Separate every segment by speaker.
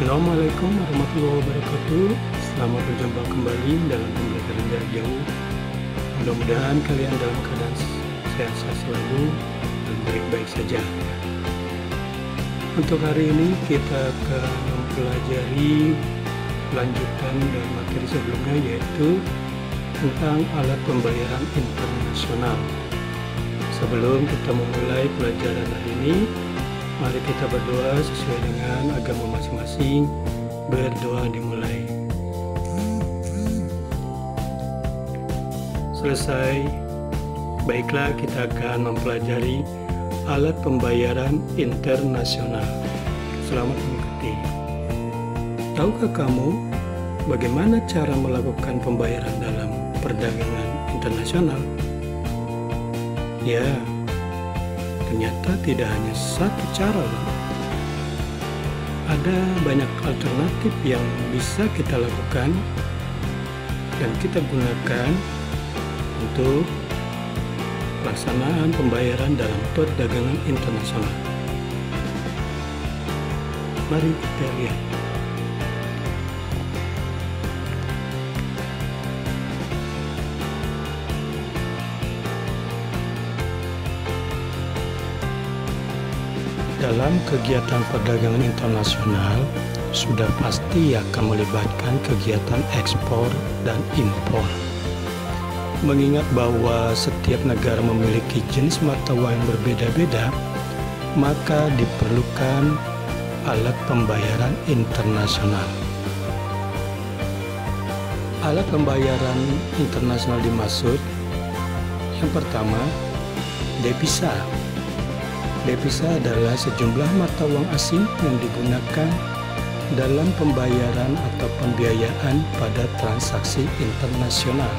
Speaker 1: Assalamualaikum warahmatullahi wabarakatuh. Selamat berjumpa kembali dalam pembelajaran jarak jauh. Mudah-mudahan kalian dalam keadaan sehat selalu dan baik-baik saja. Untuk hari ini kita akan mempelajari lanjutan dari materi sebelumnya, yaitu tentang alat pembayaran internasional. Sebelum kita memulai pelajaran hari ini, mari kita berdoa sesuai dengan agama masing-masing. Berdoa dimulai. Selesai. Baiklah, kita akan mempelajari alat pembayaran internasional. Selamat mengikuti. Tahukah kamu bagaimana cara melakukan pembayaran dalam perdagangan internasional? Ya, ternyata tidak hanya satu cara loh. Ada banyak alternatif yang bisa kita lakukan dan kita gunakan untuk pelaksanaan pembayaran dalam perdagangan internasional. Mari kita lihat. Dalam kegiatan perdagangan internasional, sudah pasti akan melibatkan kegiatan ekspor dan impor. Mengingat bahwa setiap negara memiliki jenis mata uang yang berbeda-beda, maka diperlukan alat pembayaran internasional. Alat pembayaran internasional dimaksud, yang pertama, devisa. Devisa adalah sejumlah mata uang asing yang digunakan dalam pembayaran atau pembiayaan pada transaksi internasional.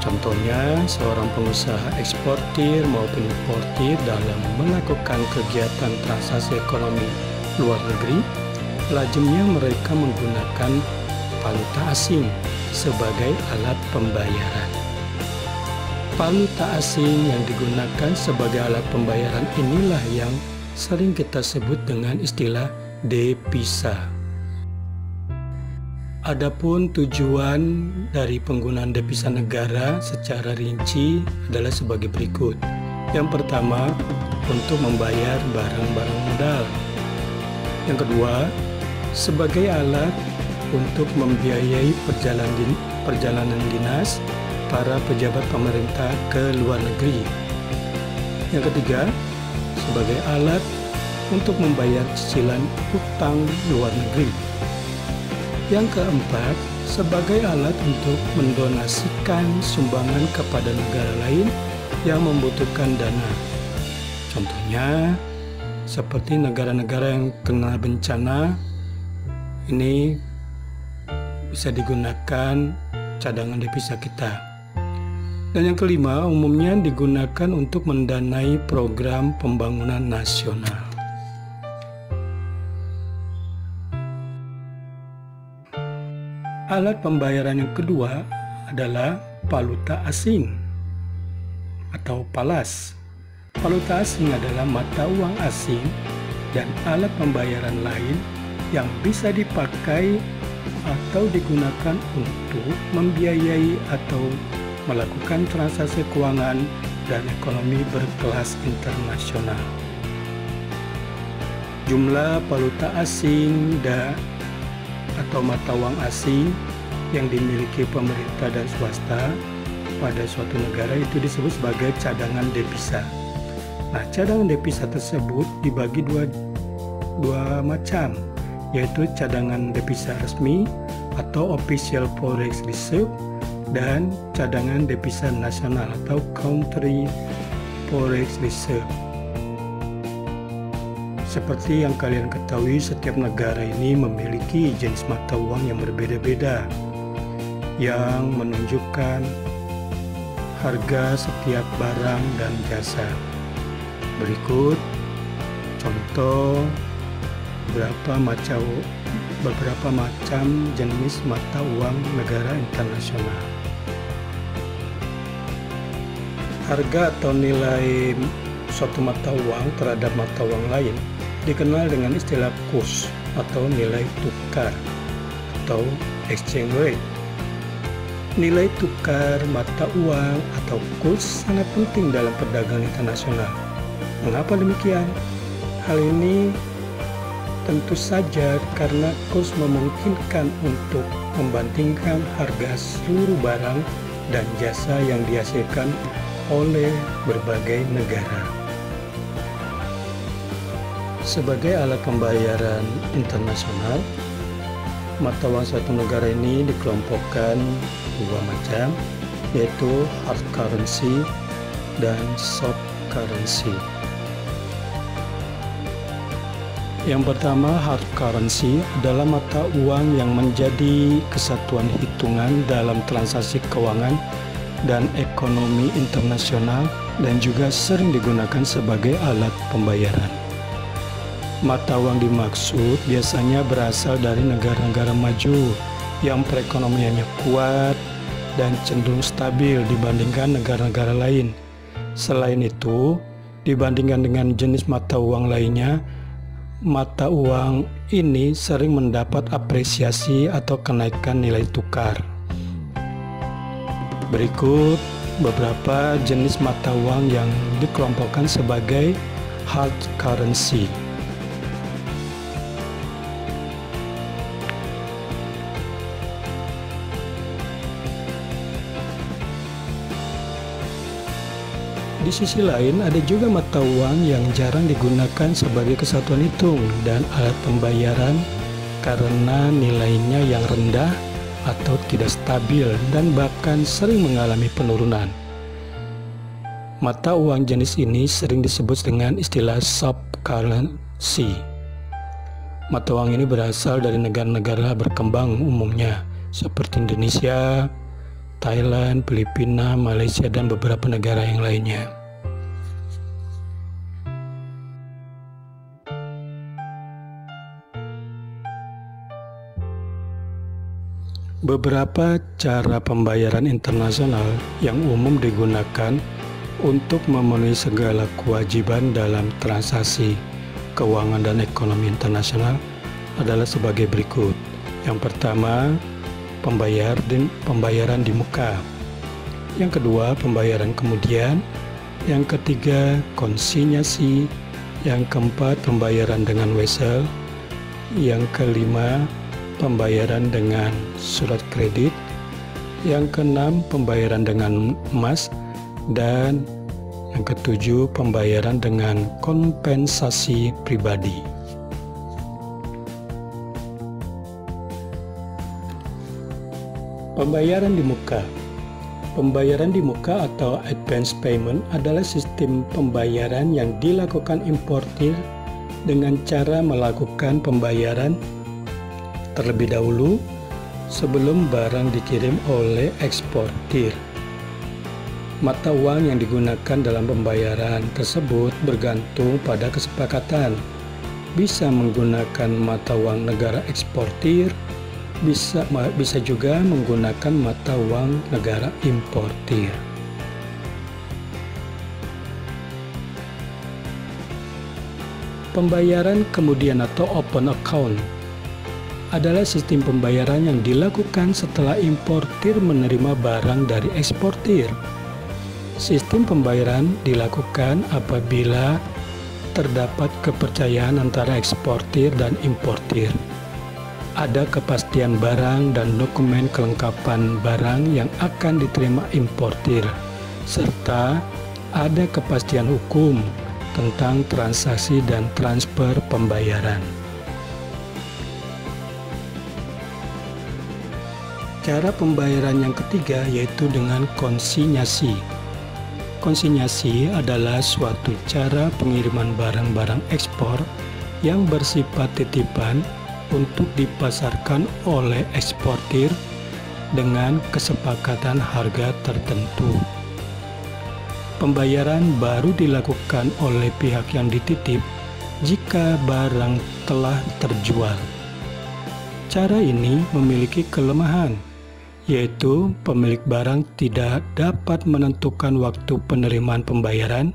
Speaker 1: Contohnya, seorang pengusaha eksportir maupun importir dalam melakukan kegiatan transaksi ekonomi luar negeri, lazimnya mereka menggunakan valuta asing sebagai alat pembayaran. Valuta asing yang digunakan sebagai alat pembayaran inilah yang sering kita sebut dengan istilah devisa. Adapun tujuan dari penggunaan devisa negara secara rinci adalah sebagai berikut. Yang pertama, untuk membayar barang-barang modal. Yang kedua, sebagai alat untuk membiayai perjalanan dinas para pejabat pemerintah ke luar negeri. Yang ketiga, sebagai alat untuk membayar cicilan utang luar negeri. Yang keempat, sebagai alat untuk mendonasikan sumbangan kepada negara lain yang membutuhkan dana. Contohnya, seperti negara-negara yang kena bencana, ini bisa digunakan cadangan devisa kita. Dan yang kelima, umumnya digunakan untuk mendanai program pembangunan nasional. Alat pembayaran yang kedua adalah valuta asing atau PALAS. Valuta asing adalah mata uang asing dan alat pembayaran lain yang bisa dipakai atau digunakan untuk membiayai atau melakukan transaksi keuangan dan ekonomi berkelas internasional. Jumlah valuta asing atau mata uang asing yang dimiliki pemerintah dan swasta pada suatu negara itu disebut sebagai cadangan devisa. Nah, cadangan devisa tersebut dibagi dua macam, yaitu cadangan devisa resmi atau official forex reserve dan cadangan devisa nasional atau country forex reserve. Seperti yang kalian ketahui, setiap negara ini memiliki jenis mata uang yang berbeda-beda yang menunjukkan harga setiap barang dan jasa. Berikut contoh beberapa macam jenis mata uang negara internasional. Harga atau nilai suatu mata uang terhadap mata uang lain dikenal dengan istilah kurs atau nilai tukar atau exchange rate. Nilai tukar mata uang atau kurs sangat penting dalam perdagangan internasional. Mengapa demikian? Hal ini tentu saja karena kurs memungkinkan untuk membandingkan harga seluruh barang dan jasa yang dihasilkan oleh berbagai negara. Sebagai alat pembayaran internasional, mata uang suatu negara ini dikelompokkan dua macam, yaitu hard currency dan soft currency. Yang pertama, hard currency adalah mata uang yang menjadi kesatuan hitungan dalam transaksi keuangan dan ekonomi internasional dan juga sering digunakan sebagai alat pembayaran. Mata uang dimaksud biasanya berasal dari negara-negara maju yang perekonomiannya kuat dan cenderung stabil dibandingkan negara-negara lain. Selain itu, dibandingkan dengan jenis mata uang lainnya, mata uang ini sering mendapat apresiasi atau kenaikan nilai tukar. Berikut beberapa jenis mata uang yang dikelompokkan sebagai hard currency. Di sisi lain, ada juga mata uang yang jarang digunakan sebagai kesatuan hitung dan alat pembayaran karena nilainya yang rendah atau tidak stabil dan bahkan sering mengalami penurunan. Mata uang jenis ini sering disebut dengan istilah soft currency. Mata uang ini berasal dari negara-negara berkembang umumnya seperti Indonesia, Thailand, Filipina, Malaysia, dan beberapa negara yang lainnya. Beberapa cara pembayaran internasional yang umum digunakan untuk memenuhi segala kewajiban dalam transaksi keuangan dan ekonomi internasional adalah sebagai berikut. Yang pertama, pembayaran di muka. Yang kedua, pembayaran kemudian. Yang ketiga, konsinyasi. Yang keempat, pembayaran dengan wesel. Yang kelima, pembayaran dengan surat kredit. Yang keenam, pembayaran dengan emas. Dan yang ketujuh, pembayaran dengan kompensasi pribadi. Pembayaran di muka. Pembayaran di muka atau advance payment adalah sistem pembayaran yang dilakukan importir dengan cara melakukan pembayaran terlebih dahulu sebelum barang dikirim oleh eksportir. Mata uang yang digunakan dalam pembayaran tersebut bergantung pada kesepakatan. Bisa menggunakan mata uang negara eksportir, bisa juga menggunakan mata uang negara importir. Pembayaran kemudian atau open account adalah sistem pembayaran yang dilakukan setelah importir menerima barang dari eksportir. Sistem pembayaran dilakukan apabila terdapat kepercayaan antara eksportir dan importir. Ada kepastian barang dan dokumen kelengkapan barang yang akan diterima importir, serta ada kepastian hukum tentang transaksi dan transfer pembayaran. Cara pembayaran yang ketiga yaitu dengan konsinyasi. Konsinyasi adalah suatu cara pengiriman barang-barang ekspor yang bersifat titipan untuk dipasarkan oleh eksportir dengan kesepakatan harga tertentu. Pembayaran baru dilakukan oleh pihak yang dititip jika barang telah terjual. Cara ini memiliki kelemahan, yaitu pemilik barang tidak dapat menentukan waktu penerimaan pembayaran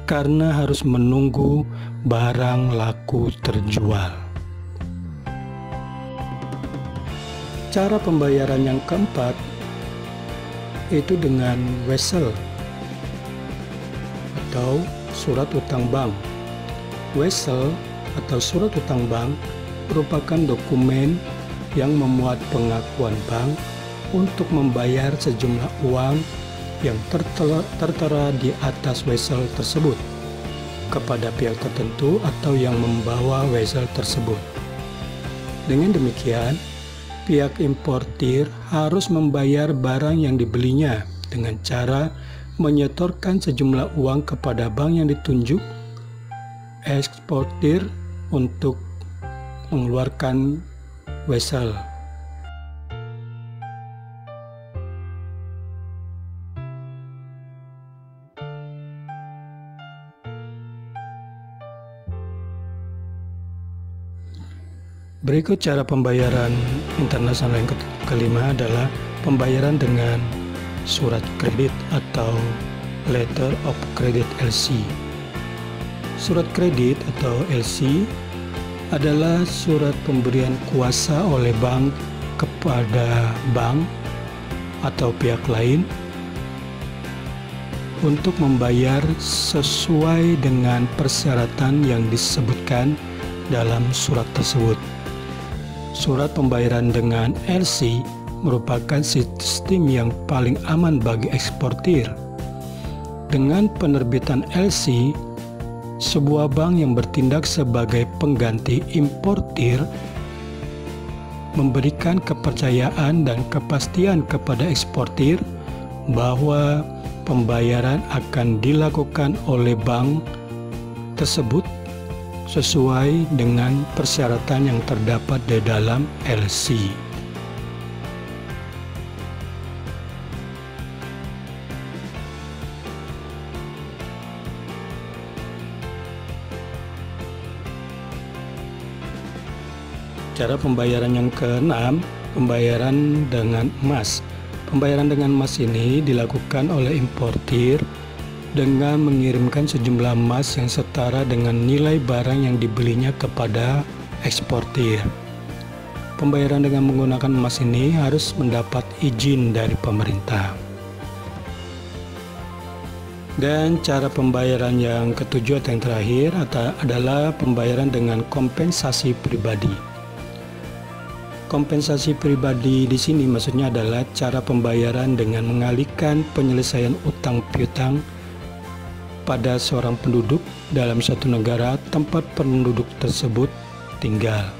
Speaker 1: karena harus menunggu barang laku terjual. Cara pembayaran yang keempat itu dengan wesel atau surat utang bank. Wesel atau surat utang bank merupakan dokumen yang memuat pengakuan bank untuk membayar sejumlah uang yang tertera di atas wesel tersebut kepada pihak tertentu atau yang membawa wesel tersebut. Dengan demikian, pihak importir harus membayar barang yang dibelinya dengan cara menyetorkan sejumlah uang kepada bank yang ditunjuk eksportir untuk mengeluarkan wesel. Berikut cara pembayaran internasional yang kelima adalah pembayaran dengan surat kredit atau letter of credit LC. Surat kredit atau LC adalah surat pemberian kuasa oleh bank kepada bank atau pihak lain untuk membayar sesuai dengan persyaratan yang disebutkan dalam surat tersebut. Surat pembayaran dengan LC merupakan sistem yang paling aman bagi eksportir. Dengan penerbitan LC, sebuah bank yang bertindak sebagai pengganti importir memberikan kepercayaan dan kepastian kepada eksportir bahwa pembayaran akan dilakukan oleh bank tersebut sesuai dengan persyaratan yang terdapat di dalam LC. Cara pembayaran yang keenam, pembayaran dengan emas. Pembayaran dengan emas ini dilakukan oleh importir dengan mengirimkan sejumlah emas yang setara dengan nilai barang yang dibelinya kepada eksportir. Pembayaran dengan menggunakan emas ini harus mendapat izin dari pemerintah. Dan cara pembayaran yang ketujuh atau yang terakhir adalah pembayaran dengan kompensasi pribadi. Kompensasi pribadi di sini maksudnya adalah cara pembayaran dengan mengalihkan penyelesaian utang piutang pada seorang penduduk dalam suatu negara tempat penduduk tersebut tinggal.